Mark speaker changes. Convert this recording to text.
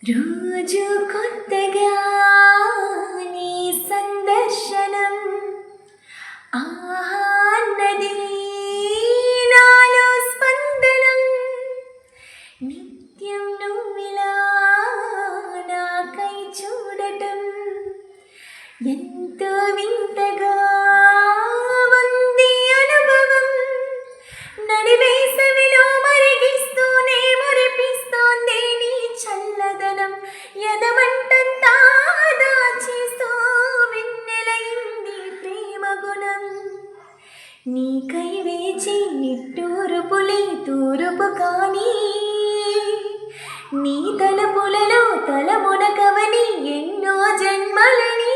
Speaker 1: రోజు కొత్తగా నీ సందర్శనం ఆహాన్నది నాలో స్పందనం నిత్యం నువ్విలా నాకై చూడటం ఎంతో వింతగా ఉంది అనుభవం నడివేసవిలో మరిగిస్తూనే మురిపిస్తోంది నీ చల్లదనం ఎదమంటంతా దాచేస్తూ వెన్నెలయింది ప్రేమ గుణం నీకై వేచి నిట్టూరుపులే తూరుపు కానీ నీ తలపులలో తల మునకవని ఎన్నో జన్మలని